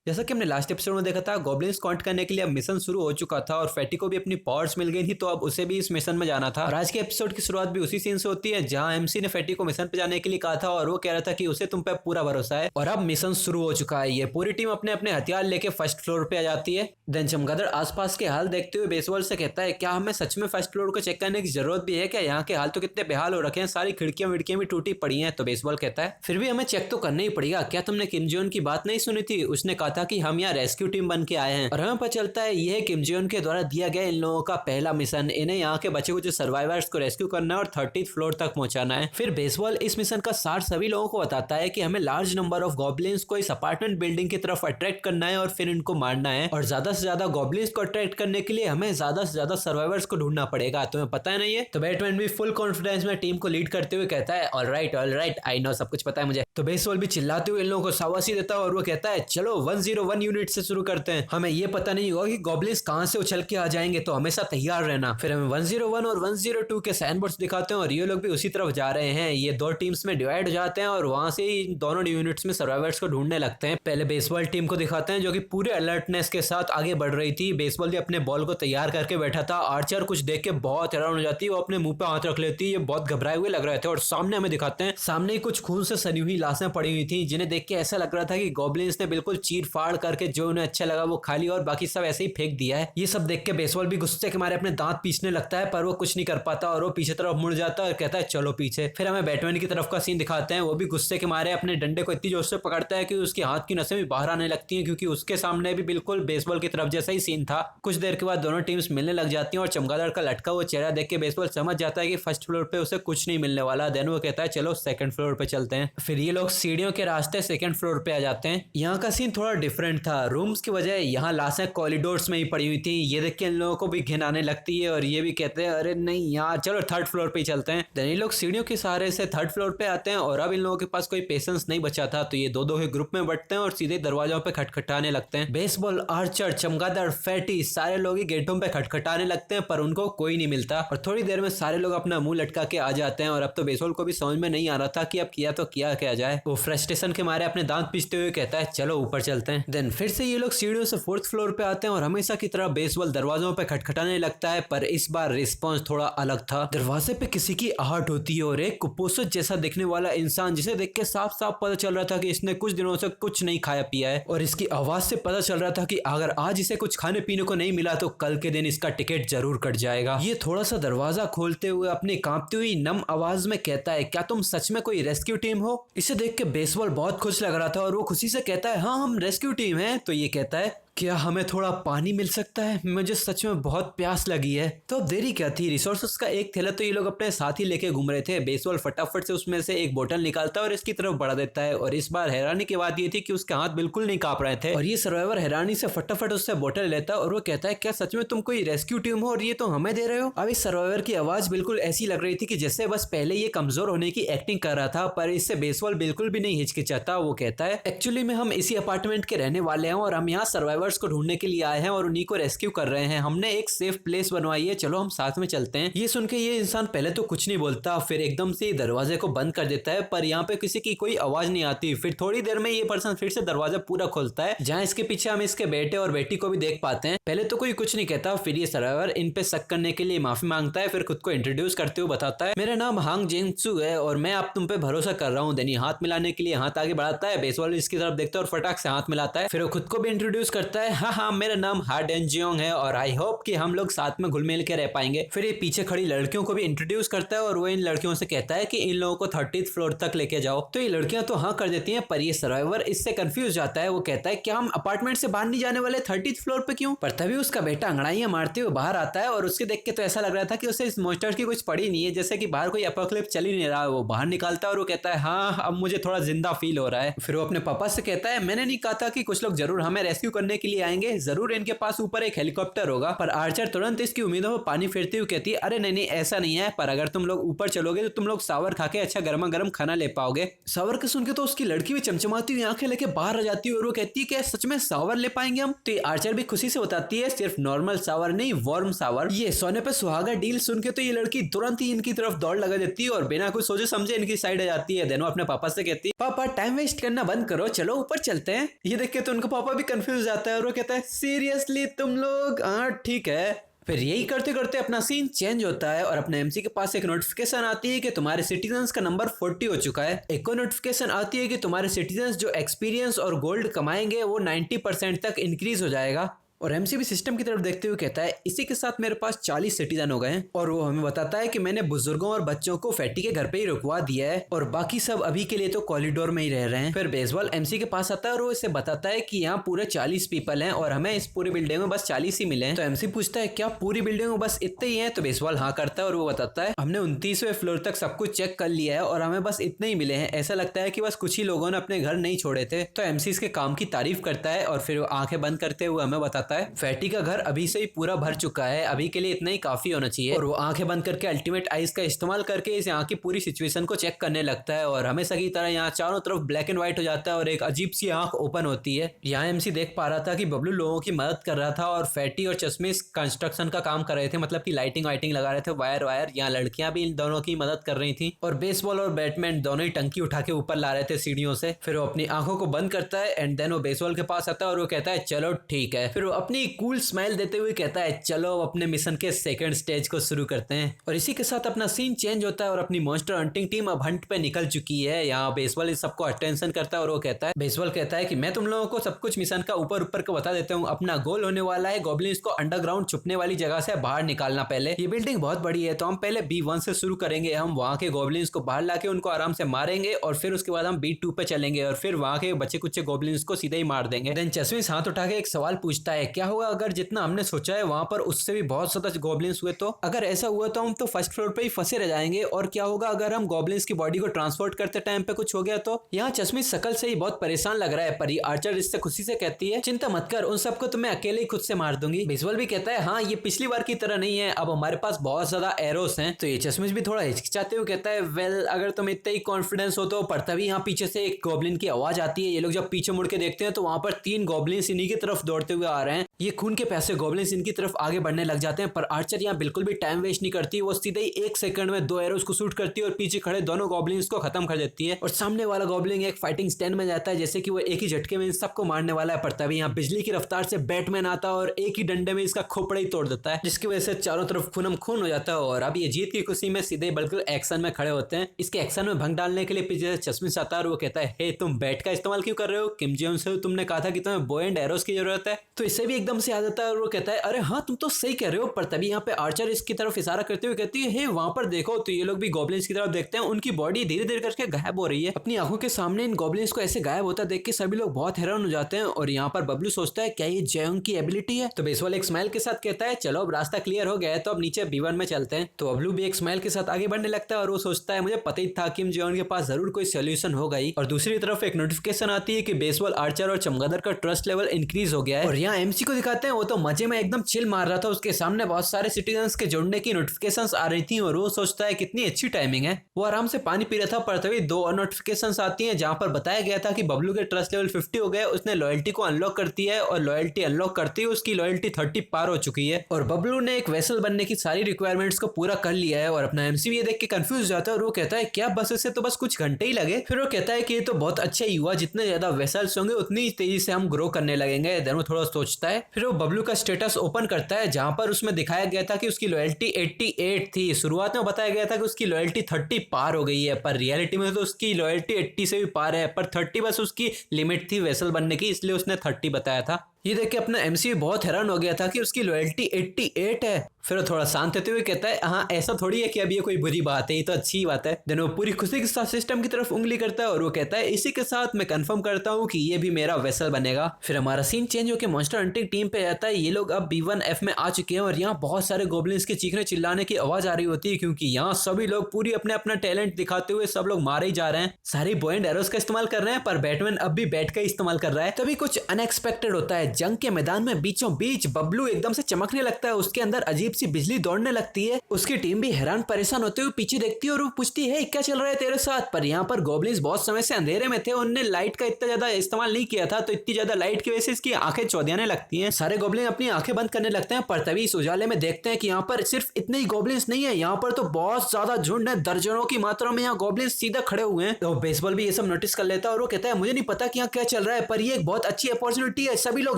जैसा कि हमने लास्ट एपिसोड में देखा था, गॉब्लिन्स काउंट करने के लिए अब मिशन शुरू हो चुका था और फैटी को भी अपनी पावर्स मिल गई थी, तो अब उसे भी इस मिशन में जाना था। और आज के एपिसोड की शुरुआत भी उसी सीन से होती है जहां एमसी ने फैटी को मिशन पे जाने के लिए कहा था और वो कह रहा था कि उसे तुम पे पूरा भरोसा है। और अब मिशन शुरू हो चुका है। ये पूरी टीम अपने अपने हथियार लेके फर्स्ट फ्लोर पे आ जाती है। देन चमगादड़ आसपास के हाल देखते हुए बेसबॉल से कहता है, क्या हमें सच में फर्स्ट फ्लोर को चेक करने की जरूरत भी है क्या? यहाँ के हाल तो कितने बेहाल हो रखे हैं, सारी खिड़कियां विड़कियां भी टूटी पड़ी हैं। तो बेसबॉल कहता है, फिर भी हमें चेक तो करना ही पड़ेगा। क्या तुमने किम जोन की बात नहीं सुनी थी? उसने कहा था कि हम यहाँ रेस्क्यू टीम बन के आए हैं। और हमें पता चलता है यह किम जोन के द्वारा दिया गया इन लोगों का पहला मिशन। इन्हें यहाँ के बचे कुछ सर्वाइवर्स को रेस्क्यू करना है और 30th फ्लोर तक पहुंचाना है। फिर बेसबॉल इस मिशन का सार सभी लोगों को बताता है कि हमें लार्ज नंबर ऑफ गॉब्लिन्स को इस अपार्टमेंट बिल्डिंग की तरफ अट्रैक्ट करना है और फिर इनको मारना है। और ज्यादा से ज्यादा गॉब्लिन्स को अट्रैक्ट करने के लिए हमें ज्यादा से ज्यादा सर्वाइवर्स को ढूंढना पड़ेगा। तुम्हें पता है नहीं है? तो बैटमैन भी फुल कॉन्फिडेंस में टीम को लीड करते हुए कहता है, ऑल राइट आई नो, सब कुछ पता है मुझे। तो बेसबॉल भी चिल्लाते हुए इन लोगों को शाबाशी देता है और वो कहता है, चलो 101 यूनिट से शुरू करते हैं। हमें ये पता नहीं होगा कि गॉब्लिन्स कहां से उछल के आ जाएंगे, तो हमेशा तैयार रहना। फिर हमें 101 और 102 के साइन बोर्ड्स दिखाते हैं और ये लोग भी उसी तरफ जा रहे हैं। ये दो टीम्स में डिवाइड हो जाते हैं और वहां से ही दोनों यूनिट्स में सर्वाइवर्स को ढूंढने लगते हैं। पहले बेसबॉल टीम को दिखाते हैं जो कि पूरे अलर्टनेस के साथ आगे बढ़ रही थी। बेसबॉल भी अपने बॉल को तैयार करके बैठा था। आर्चर कुछ देख के बहुत हैरान हो जाती है, वो अपने मुंह पे हाथ रख लेती है। ये बहुत घबराए हुए लग रहे थे और सामने हमें दिखाते हैं, सामने कुछ खून से सनी हुई लाशें पड़ी हुई थी, जिन्हें देख के ऐसा लग रहा था कि गॉब्लिन्स ने बिल्कुल चीर फाड़ करके जो उन्हें अच्छा लगा वो खा लिया और बाकी सब ऐसे ही फेंक दिया है। ये सब देख के बेसबॉल भी गुस्से के मारे अपने दांत पीसने लगता है, पर वो कुछ नहीं कर पाता और वो पीछे तरफ मुड़ जाता है और कहता है, चलो पीछे। फिर हमें बैटमैन की तरफ का सीन दिखाते हैं। वो भी गुस्से के मारे अपने डंडे को इतनी जोर से पकड़ता है कि उसके हाथ की नसें भी बाहर आने लगती हैं, क्योंकि उसके सामने भी बिल्कुल बेसबॉल की तरफ जैसा ही सीन था। कुछ देर के बाद दोनों टीम्स मिलने लग जाती हैं और चमगादड़ का लटका हुआ चेहरा देख के बेसबॉल समझ जाता है कि फर्स्ट फ्लोर पे उसे कुछ नहीं मिलने वाला। देन वो कहता है, चलो सेकंड फ्लोर पे चलते हैं। फिर ये लोग सीढ़ियों के रास्ते सेकंड फ्लोर पे आ जाते हैं। यहाँ का सीन थोड़ा डिफरेंट था। रूम्स की बजाय यहाँ लाशें कॉरिडोर्स में ही पड़ी हुई थी। ये देख के इन लोगों को भी घिन आने लगती है और ये भी कहते हैं, अरे नहीं यार, चलो थर्ड फ्लोर पे ही चलते हैं। देन ये लोग सीढ़ियों के सहारे से थर्ड फ्लोर पे आते हैं और अब इन लोगों के पास कोई पेशेंस नहीं बचा था, तो ये दो दो के ग्रुप में बंटते हैं और सीधे दरवाजों पे खटखटाने लगते हैं। बेसबॉल, आर्चर, चमगादड़, फैटी सारे लोग ही गेटों पे खटखटाने लगते हैं, पर उनको कोई नहीं मिलता। और थोड़ी देर में सारे लोग अपना मुंह लटका के आ जाते हैं और अब तो बेसबॉल को भी समझ में नहीं आ रहा था कि अब किया तो किया क्या जाए। वो फ्रस्ट्रेशन के मारे अपने दांत पीसते हुए कहता है, चलो ऊपर चलते हैं। देन फिर से ये लोग सीढ़ियों से फोर्थ फ्लोर पे आते हैं और हमेशा की तरह बेसबॉल दरवाजों पे खटखटाने लगता है, पर इस बार रिस्पॉन्स थोड़ा अलग था। दरवाजे पे किसी की आहट होती है और एक कुपोषित जैसा दिखने वाला इंसान, जिसे देख के साफ साफ पता चल रहा था कि इसने कुछ दिनों से कुछ नहीं खाया पिया है, और इसकी आवाज से पता चल रहा था कि अगर आज इसे कुछ खाने पीने को नहीं मिला तो कल के दिन इसका टिकट जरूर कट जाएगा। ये थोड़ा सा दरवाजा खोलते हुए अपनी कांपती हुई नम आवाज में कहता है, क्या तुम सच में कोई रेस्क्यू टीम हो? इसे देख के बेसबॉल बहुत खुश लग रहा था और वो खुशी से कहता है, हाँ हम रेस्क्यू टीम हैं। तो ये कहता है, क्या हमें थोड़ा पानी मिल सकता है? मुझे सच में बहुत प्यास लगी है। तो अब देरी क्या थी? रिसोर्सेस का एक थैला तो ये लोग अपने साथ ही लेके घूम रहे थे। बेसबॉल फटाफट से उसमें से एक बोतल निकालता है और इसकी तरफ बढ़ा देता है, और इस बार हैरानी की बात ये थी कि उसके हाथ बिल्कुल नहीं कांप रहे थे और ये सर्वाइवर हैरानी से फटाफट उससे बोतल लेता है और वो कहता है, क्या सच में तुम कोई रेस्क्यू टीम हो और ये तो हमें दे रहे हो? अब इस सर्वाइवर की आवाज बिल्कुल ऐसी लग रही थी कि जैसे बस पहले ये कमजोर होने की एक्टिंग कर रहा था, पर इससे बेसबॉल बिल्कुल भी नहीं हिचकिचाता। वो कहता है, एक्चुअली में हम इसी अपार्टमेंट के रहने वाले हैं और हम यहाँ सर्वाइवर्स को ढूंढने के लिए आए हैं और उन्हीं को रेस्क्यू कर रहे हैं। हमने एक सेफ प्लेस बनवाई है, चलो हम साथ में चलते हैं। ये सुन के ये इंसान पहले तो कुछ नहीं बोलता, फिर एकदम से दरवाजे को बंद कर देता है, पर यहाँ पे किसी की कोई आवाज नहीं आती। फिर थोड़ी देर में ये पर्सन फिर से दरवाजा पूरा खोलता है, जहाँ इसके पीछे हम इसके बेटे और बेटी को भी देख पाते हैं। पहले तो कोई कुछ नहीं कहता, फिर ये सर्वाइवर इन पे शक करने के लिए माफी मांगता है, फिर खुद को इंट्रोड्यूस करते हुए बताता है, मेरा नाम हांग जेंगसू है और मैं आप तुम पे भरोसा कर रहा हूँ। देनी हाथ मिलाने के लिए हाथ आगे बढ़ाता है। बेसबॉल इसकी तरफ देखता है और फटाक से हाथ मिलाता है। फिर वो खुद को भी इंट्रोड्यूस करता है, हाँ मेरा नाम हार्डेन जियोंग है और आई होप कि हम लोग साथ में घुल मिल के रह पाएंगे। फिर ये पीछे खड़ी लड़कियों को भी इंट्रोड्यूस करता है और वो इन लड़कियों से कहता है कि इन लोगों को 30th फ्लोर तक लेके जाओ। तो ये लड़कियां तो हाँ कर देती हैं, पर ये सर्वाइवर इससे कंफ्यूज जाता है। वो कहता है, क्या हम अपार्टमेंट से बाहर नहीं जाने वाले? 30th फ्लोर पे क्यों? पर तभी उसका बेटा अंगड़ाइयां मारते हुए बाहर आता है और उसके देख के तो ऐसा लग रहा था कि उसे इस मॉन्स्टर की कुछ पड़ी नहीं है, जैसे कि बाहर कोई एपोकलिप्स चल ही नहीं रहा। वो बाहर निकालता है और वो कहता है, हाँ अब मुझे थोड़ा जिंदा फील हो रहा है। फिर वो अपने पापा से कहता है, मैंने नहीं कहा था कि कुछ लोग जरूर हमें रेस्क्यू करने के लिए आएंगे, जरूर इनके पास ऊपर एक हेलीकॉप्टर होगा। पर आर्चर तुरंत इसकी उम्मीदों पर पानी फेरती हुई कहती है, अरे नहीं नहीं ऐसा नहीं है, पर अगर तुम लोग ऊपर चलोगे तो तुम लोग सावर खा के अच्छा गर्मा गर्म खाना ले पाओगे। सावर के सुन के तो उसकी लड़की भी चमचमाती हुई आंखें लेके बाहर आ जाती है और वो कहती है कि सच में सावर ले पाएंगे हम। तो आर्चर भी खुशी से बताती है सिर्फ नॉर्मल सावर नहीं, वार्म सावर। ये सोने पे सुहागा डील सुन के तो ये लड़की तुरंत ही इनकी तरफ दौड़ लगा देती है और बिना कुछ सोचे समझे इनकी साइड आ जाती है। देन वो अपने पापा से कहती है, पापा टाइम वेस्ट करना बंद करो, चलो ऊपर चलते हैं। ये देख के तो उनका पापा भी कंफ्यूज जाता है और वो कहता है, सीरियसली तुम लोग? हाँ ठीक है। फिर यही करते करते अपना सीन चेंज होता है और अपने एमसी के पास एक नोटिफिकेशन आती है कि तुम्हारे सिटीजन्स का नंबर 40 हो चुका है। एक और नोटिफिकेशन आती है कि तुम्हारे सिटीजन्स जो एक्सपीरियंस और गोल्ड कमाएंगे वो 90% तक इंक्रीज हो जाएगा। और एमसी भी सिस्टम की तरफ देखते हुए कहता है, इसी के साथ मेरे पास 40 सिटीजन हो गए हैं। और वो हमें बताता है कि मैंने बुजुर्गों और बच्चों को फैटी के घर पे ही रुकवा दिया है और बाकी सब अभी के लिए तो कॉरिडोर में ही रह रहे हैं। फिर बेसबॉल एमसी के पास आता है और वो इसे बताता है कि यहाँ पूरे 40 पीपल हैं और हमें इस पूरी बिल्डिंग में बस 40 ही मिले हैं। तो एमसी पूछता है, क्या पूरी बिल्डिंग में बस इतने ही है? तो बेसबॉल हाँ करता है और वो बताता है, हमने 29वें फ्लोर तक सब कुछ चेक कर लिया है और हमें बस इतने ही मिले हैं। ऐसा लगता है कि बस कुछ ही लोगों ने अपने घर नहीं छोड़े थे। तो एमसी इसके काम की तारीफ करता है और फिर आंखें बंद करते हुए हमें बताता है, फैटी का घर अभी से ही पूरा भर चुका है, अभी के लिए इतना ही काफी होना चाहिए। और वो आंखें बंद करके अल्टीमेट आइज का इस्तेमाल करके इस यहाँ की पूरी सिचुएशन को चेक करने लगता है और हमेशा की तरह यहाँ चारों तरफ ब्लैक एंड व्हाइट हो जाता है और एक अजीब सी आंख ओपन होती है। यहाँ एमसी देख पा रहा था कि बबलू लोगों की मदद कर रहा था और फैटी और चश्मिश कंस्ट्रक्शन का काम कर रहे थे, मतलब की लाइटिंग वाइटिंग लगा रहे थे, वायर वायर। यहाँ लड़कियां भी इन दोनों की मदद कर रही थी और बेसबॉल और बैटमैन दोनों ही टंकी उठा के ऊपर ला रहे थे सीढ़ियों से। फिर वो अपनी आंखों को बंद करता है एंड देन वो बेसबॉल के पास आता है और वो कहता है, चलो ठीक है। फिर वो अपनी कूल स्माइल देते हुए कहता है, चलो अपने मिशन के सेकंड स्टेज को शुरू करते हैं। और इसी के साथ अपना सीन चेंज होता है और अपनी मॉन्स्टर हंटिंग टीम अब हंट पे निकल चुकी है। यहाँ बेसबॉल इस सबको अटेंशन करता है और वो कहता है, बेसबॉल कहता है कि मैं तुम लोगों को सब कुछ मिशन का ऊपर ऊपर को बता देता हूँ। अपना गोल होने वाला है गॉब्लिन्स को अंडरग्राउंड छुपने वाली जगह से बाहर निकालना। पहले ये बिल्डिंग बहुत बड़ी है तो हम पहले B1 से शुरू करेंगे। हम वहाँ के गॉब्लिन्स को बाहर लाके उनको आराम से मारेंगे और फिर उसके बाद हम B2 पे चलेंगे और फिर वहाँ के बच्चे कुछ गॉब्लिन्स को सीधे ही मार देंगे। देन चश्मिश हाथ उठा के एक सवाल पूछता है, क्या होगा अगर जितना हमने सोचा है वहाँ पर उससे भी बहुत ज्यादा गॉब्लिन्स हुए? तो अगर ऐसा हुआ तो हम तो फर्स्ट फ्लोर पे ही फंसे रह जाएंगे। और क्या होगा अगर हम गॉब्लिन्स की बॉडी को ट्रांसपोर्ट करते टाइम पे कुछ हो गया तो? यहाँ चश्मिश शकल से ही बहुत परेशान लग रहा है, पर आर्चर इससे खुशी से कहती है, चिंता मत कर, उन सबको तो मैं अकेले ही खुद से मार दूंगी। बेसबॉल भी कहता है, हाँ ये पिछली बार की तरह नहीं है, अब हमारे पास बहुत ज्यादा एरोस हैं। तो ये चश्मिश भी थोड़ा हिचकिचाते हुए कहता है, वेल अगर तुम इतने ही कॉन्फिडेंस हो तो। पर तभी यहाँ पीछे से एक गॉब्लिन की आवाज आती है। ये लोग जब पीछे मुड़ के देखते हैं तो वहां पर 3 गॉब्लिन्स इन्हीं की तरफ दौड़ते हुए आ रहे हैं। ये खून के प्यासे गॉब्लिन्स इनकी तरफ आगे बढ़ने लग जाते हैं, पर आर्चर यहाँ बिल्कुल भी टाइम वेस्ट नहीं करती। वो सीधे ही 1 सेकंड में 2 एरोस को शूट करती है और पीछे खड़े दोनों गॉब्लिन्स को खत्म कर देती है। और सामने वाला गॉब्लिन एक फाइटिंग स्टैंड में जाता है जैसे कि वो एक ही झटके में इन सबको मारने वाला है। पर तभी यहाँ बिजली की रफ्तार से बैटमैन आता है और एक ही डंडे में इसका खोपड़ा ही तोड़ देता है, जिसकी वजह से चारों तरफ खूनम खून हो जाता है। और अब ये जीत की खुशी में सीधे बिल्कुल एक्शन में खड़े होते हैं। इसके एक्शन में भंग डालने के लिए पीछे चश्मिश आता है और वो कहता है, हे तुम बैट का इस्तेमाल क्यों कर रहे हो? किम जोंग से तुमने कहा था कि तुम्हें बो एंड एरोस की जरूरत है। तो इससे भी एकदम से याद आता है और वो कहता है, अरे हाँ तुम तो सही कह रहे हो। पर तभी यहाँ पे आर्चर इसकी तरफ इशारा करते हुए कहती है, हे वहां पर देखो। तो ये लोग भी गॉब्लिन्स की तरफ देखते हैं, उनकी बॉडी धीरे धीरे करके गायब हो रही है। अपनी आंखों के सामने इन गॉब्लिन्स को ऐसे गायब होता देख के सभी लोग बहुत हैरान हो जाते हैं। और यहाँ पर बबलू सोचता है, क्या ये जयोंग की एबिलिटी है? तो बेसबॉल एक स्माइल के साथ कहता है, चलो अब रास्ता क्लियर हो गया है तो अब नीचे B1 में चलते हैं। तो बबलू भी एक स्माइल के साथ आगे बढ़ने लगता है और वो सोचता है, मुझे पता ही था किम जयोंग के पास जरूर कोई सोल्यूशन होगा ही। और दूसरी तरफ एक नोटिफिकेशन आती है कि बेसबॉल, आर्चर और चमगादड़ का ट्रस्ट लेवल इंक्रीज हो गया है। और यहाँ एमसी को दिखाते हैं, वो तो मजे में एकदम चिल मार रहा था, उसके सामने बहुत सारे सिटीजन्स के जुड़ने की नोटिफिकेशंस आ रही थी और वो सोचता है कितनी अच्छी टाइमिंग है। वो आराम से पानी पी रहा था, पर तभी 2 और नोटिफिकेशंस आती हैं जहां पर बताया गया था कि बबलू के ट्रस्ट लेवल 50 हो गया, उसने लॉयल्टी को अनलॉक कर दिया है और लॉयल्टी अनलॉक करते ही उसकी लॉयल्टी 30 पार हो चुकी है। और बबलू ने एक वेसल बनने की सारी रिक्वायरमेंट्स को पूरा कर लिया है। और अपना एमसी ये देख के कंफ्यूज जाता है और वो कहता है, क्या बस इससे तो बस कुछ घंटे ही लगे? फिर वो कहता है कि ये तो बहुत अच्छा ही हुआ, जितने ज्यादा वेसल्स होंगे उतनी तेजी से हम ग्रो करने लगेंगे। देन वो थोड़ा सोचता है, फिर वो बबलू का स्टेटस ओपन करता है जहां पर उसमें दिखाया गया था कि उसकी लॉयल्टी 88 थी। शुरुआत में बताया गया था कि उसकी लॉयल्टी 30 पार हो गई है, पर रियलिटी में तो उसकी लॉयल्टी 80 से भी पार है, पर 30 बस उसकी लिमिट थी वेसल बनने की, इसलिए उसने 30 बताया था। ये देख के अपना एमसी बहुत हैरान हो गया था कि उसकी लॉयल्टी 88 है। फिर वो थोड़ा शांत होते हुए कहता है, हाँ ऐसा थोड़ी है कि अब ये कोई बुरी बात है, ये तो अच्छी बात है। देन वो पूरी खुशी के साथ सिस्टम की तरफ उंगली करता है और वो कहता है, इसी के साथ मैं कंफर्म करता हूँ कि ये भी मेरा वेसल बनेगा। फिर हमारा सीन चेंज होकर मॉन्स्टर हंटिंग टीम पे जाता है। ये लोग अब B1F में आ चुके हैं और यहाँ बहुत सारे गॉब्लिन्स के चीखने चिल्लाने की आवाज आ रही होती है, क्योंकि यहाँ सभी लोग पूरी अपने अपना टैलेंट दिखाते हुए सब लोग मारे ही जा रहे हैं। सारे बो एंड एरोस का इस्तेमाल कर रहे हैं, पर बैटमैन अब भी बैट का इस्तेमाल कर रहा है। तभी कुछ अनएक्सपेक्टेड होता है जंग के मैदान में बीचों बीच बबलू एकदम से चमकने लगता है, उसके अंदर अजीब सी बिजली दौड़ने लगती है। उसकी टीम भी हैरान परेशान होते हुए पीछे देखती है और वो पूछती है क्या चल रहा है तेरे साथ। पर यहाँ पर गॉब्लिन्स बहुत समय से अंधेरे में थे, उन्होंने लाइट का इतना ज्यादा इस्तेमाल नहीं किया था, तो इतनी ज्यादा लाइट की वजह से इसकी आंखें चौंधियाने लगती हैं। सारे गॉब्लिन अपनी आंखें बंद करने लगते हैं, पर तभी इस उजाले में देखते हैं कि यहाँ पर सिर्फ इतने ही गॉब्लिन्स नहीं है, यहाँ पर तो बहुत ज्यादा झुंड है, दर्जनों की मात्रा में यहाँ गॉब्लिन्स सीधा खड़े हुए हैं। तो बेसबॉल भी ये सब नोटिस कर लेता है और वो कहता है मुझे नहीं पता कि यहाँ क्या चल रहा है, पर ये एक बहुत अच्छी अपॉर्चुनिटी है, सभी लोग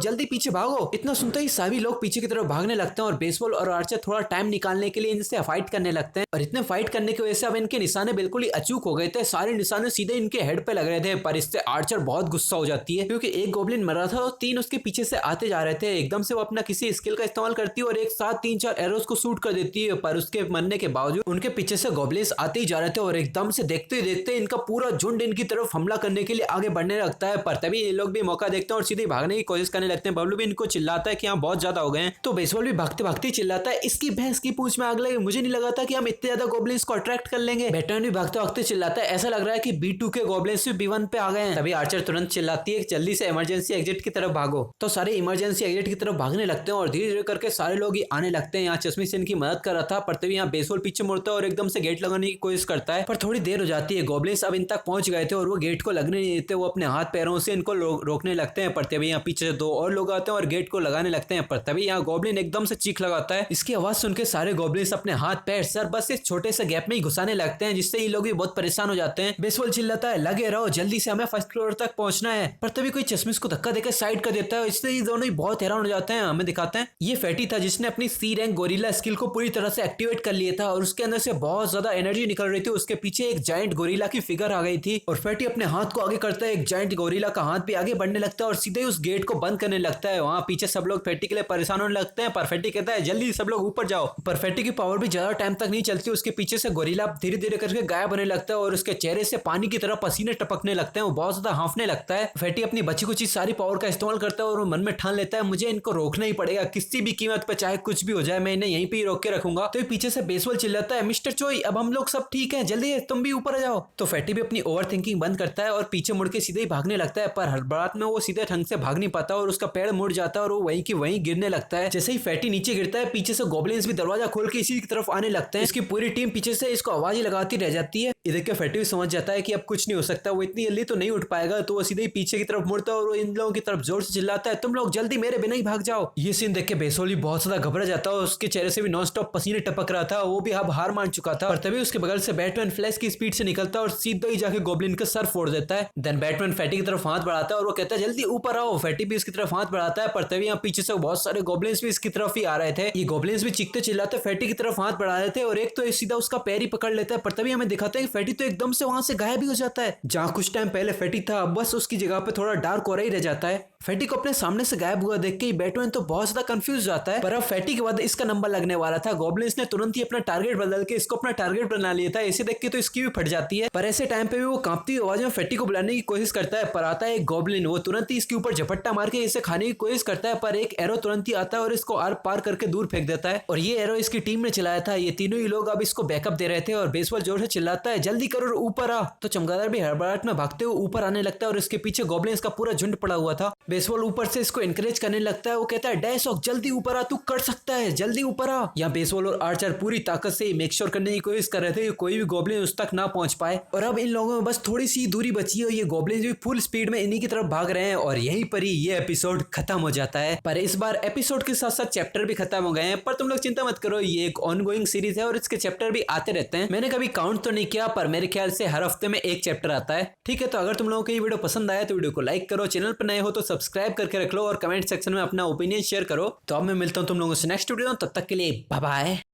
जल्दी पीछे भागो। इतना सुनते ही सभी लोग पीछे की तरफ भागने लगते हैं और बेसबॉल और आर्चर थोड़ा टाइम निकालने के लिए इनसे फाइट करने लगते हैं। और इतने फाइट करने की वजह से अब इनके निशाने बिल्कुल ही अचूक हो गए थे, सारे निशाने सीधे इनके हेड पे लग रहे थे। पर इससे आर्चर बहुत गुस्सा हो जाती है, क्योंकि एक गोब्लिन मरा था और 3 उसके पीछे से आते जा रहे थे। एकदम से वो अपना किसी स्किल का इस्तेमाल करती है और एक साथ 3-4 एरोस को शूट कर देती है, पर उसके मरने के बावजूद उनके पीछे से गोब्लिन्स आते ही जा रहे थे और एकदम से देखते ही देखते इनका पूरा झुंड इनकी तरफ हमला करने के लिए आगे बढ़ने लगता है। पर तभी ये लोग भी मौका देखते हैं और सीधे भागने की कोशिश करने लगते हैं। बबलू भी इनको चिल्लाता है कि यहाँ बहुत ज्यादा हो गए हैं, तो बेसबॉल भी भागते भागते चिल्लाता है इसकी भैंस की पूंछ में आग लगे, मुझे नहीं लगा था कि हम इतने ज्यादा गोब्लिन्स को अट्रैक्ट कर लेंगे। बैटमैन भी भागते भागते चिल्लाता है ऐसा लग रहा है कि B2 के गोब्लिन्स भी B1 पे आ गए हैं। तभी आर्चर तुरंत चिल्लाती है जल्दी से इमरजेंसी एग्जिट की तरफ भागो। तो सारे इमरजेंसी एग्जिट की तरफ भागने लगते हैं और धीरे धीरे करके सारे लोग ही आने लगते हैं। यहाँ चश्मे से इनकी मदद कर रहा था, पर तभी यहाँ बेसबॉल पीछे मुड़ता है और एकदम से गेट लगाने की कोशिश करता है, पर थोड़ी देर हो जाती है। गोब्लिन्स अब इन तक पहुंच गए थे और वो गेट को लगने नहीं देते, वो अपने हाथ पैरों से इनको रोकने लगते हैं। पर तभी यहाँ पीछे से 2 और लोग आते हैं और गेट को लगाने लगते हैं। पर तभी यहाँ गोब्लिन एकदम से चीख लगाता है, इसकी आवाज सुन के सारे गोब्लिन्स अपने हाथ पैर सर बस इस छोटे से गैप में ही घुसाने लगते हैं, जिससे ये लोग भी बहुत परेशान हो जाते हैं। बेसबॉल चिल्लाता है लगे रहो, जल्दी से हमें फर्स्ट फ्लोर तक पहुंचना है। पर तभी कोई चश्मिश को धक्का देकर साइड कर देता है, इससे ये दोनों ही बहुत हैरान हो जाते हैं। हमें दिखाते हैं ये फैटी था जिसने अपनी सी रैंक गोरिल्ला स्किल को पूरी तरह से एक्टिवेट कर लिया था और उसके अंदर से बहुत ज्यादा एनर्जी निकल रही थी। उसके पीछे एक जायंट गोरिल्ला की फिगर आ गई थी और फैटी अपने हाथ को आगे करता है, एक जायंट गोरिल्ला का हाथ भी आगे बढ़ने लगता है और सीधे उस गेट को बंद करने लगता है। वहां पीछे सब लोग फैटी के लिए परेशान होने लगते हैं, पर फैटी कहता है जल्दी सब लोग ऊपर जाओ। पर फैटी की पावर भी ज्यादा टाइम तक नहीं चलती, उसके पीछे से गोरिल्ला धीरे धीरे करके गायब होने लगता है और उसके चेहरे से पानी की तरह पसीने टपकने लगते हैं, वो बहुत ज्यादा हांफने लगता है। फैटी अपनी बची कुछ सारी पावर का इस्तेमाल करता है और वो मन में ठान लेता है मुझे इनको रोकना ही पड़ेगा, किसी भी कीमत पे, चाहे कुछ भी हो जाए मैं इन्हें यहीं पे ही रोक के रखूंगा। तो पीछे से बेसबॉल चिल्लाता है मिस्टर चोई अब हम लोग सब ठीक है, जल्दी तुम भी ऊपर आ जाओ। तो फैटी भी अपनी ओवर थिंकिंग बंद करता है और पीछे मुड़ के सीधे ही भागने लगता है, पर हड़बड़ाहट में वो सीधे ढंग से भाग नहीं पाता और उसका पैर मुड़ जाता है और वो वहीं की वहीं गिरने लगता है। जैसे ही फैटी नीचे गिरता है पीछे से गोब्लिन्स भी दरवाजा खोल के इसी की तरफ आने लगते हैं। इसकी पूरी टीम पीछे से इसको आवाज ही लगाती रह जाती है। इधर के फैटी भी समझ जाता है कि अब कुछ नहीं हो सकता, वो इतनी जल्दी तो नहीं उठ पाएगा, तो वो सीधे ही पीछे की तरफ मुड़ता है और वो इन लोगों की तरफ जोर से चिल्लाता है तुम लोग जल्दी मेरे बिना ही भाग जाओ। ये सीन देख के बेसबॉल भी बहुत ज्यादा घबरा जाता है, उसके चेहरे से भी नॉन स्टॉप पसीने टपक रहा था, वो भी अब हार मान चुका था। और तभी उसके बगल से बैटमैन फ्लैश की स्पीड से निकलता है और सीधा ही जाके गोब्लिन का सर फोड़ देता है। देन बैटमैन फैटी की तरफ हाथ बढ़ाता है और वो कहता है जल्दी ऊपर आओ। फैटी भी इसकी तरफ हाथ बढ़ाता है, पर तभी यहाँ पीछे से बहुत सारे गोब्लिन्स भी इसकी तरफ ही आ रहे थे। ये गोब्लिन्स भी चीखते चिल्लाते फैटी की तरफ हाथ बढ़ा रहे थे और एक तो सीधा उसका पैर ही पकड़ लेता है। पर तभी हमें दिखाते हैं फैटी तो एकदम से वहां से गायब ही हो जाता है। जहाँ कुछ टाइम पहले फैटी था बस उसकी जगह पे थोड़ा डार्क हो रहा ही रह जाता है। फैटी को अपने सामने से गायब हुआ देख के बैटमैन तो बहुत ज्यादा कंफ्यूज जाता है, पर अब फैटी के बाद इसका नंबर लगने वाला था। गोब्लिन्स ने तुरंत ही अपना टारगेट बदल के इसको अपना टारगेट बना लिया था। इसे देख के तो इसकी भी फट जाती है, पर ऐसे टाइम पे भी वो कांपती आवाज में फैटी को बुलाने की कोशिश करता है। पर आता है एक गोब्लिन, वो तुरंत ही इसके ऊपर झपट्टा मार के इसे खाने की कोशिश करता है, पर एक एरो तुरंत ही आता है और इसको आर पार करके दूर फेंक देता है। और ये एरो इसकी टीम ने चलाया था। ये तीनों ही लोग अब इसको बैकअप दे रहे थे और बेसबॉल जोर से चिल्लाता है जल्दी करो ऊपर आ। तो चमगादड़ भी हड़बड़ाहट में भागते हुए ऊपर आने लगता है और इसके पीछे गोब्लिन्स का पूरा झुंड पड़ा हुआ था। बेसबॉल ऊपर से इसको एनकरेज करने लगता है, वो कहता है डैश ऑफ जल्दी ऊपर आ, तू कर सकता है, जल्दी ऊपर आ। यहाँ बेसबॉल और आर्चर पूरी ताकत से मेक श्योर करने की कोशिश कर रहे थे कि कोई भी गोब्लिन उस तक ना पहुंच पाए। और अब इन लोगों में बस थोड़ी सी दूरी बची है और ये गोब्लिन भी फुल स्पीड में इन्हीं की तरफ भाग रहे हैं और यहीं पर ही ये एपिसोड खत्म हो जाता है। पर इस बार एपिसोड के साथ साथ चैप्टर भी खत्म हो गए हैं, पर तुम लोग चिंता मत करो, ये एक ऑनगोइंग सीरीज है और इसके चैप्टर भी आते रहते हैं। मैंने कभी काउंट तो नहीं किया, पर मेरे ख्याल से हर हफ्ते में एक चैप्टर आता है। ठीक है, तो अगर तुम लोगों को ये वीडियो पसंद आया तो वीडियो को लाइक करो, चैनल पर नए हो तो सब्सक्राइब करके रख लो और कमेंट सेक्शन में अपना ओपिनियन शेयर करो। तो अब मैं मिलता हूँ तुम लोगों से नेक्स्ट वीडियो, तब तक के लिए बाय बाय।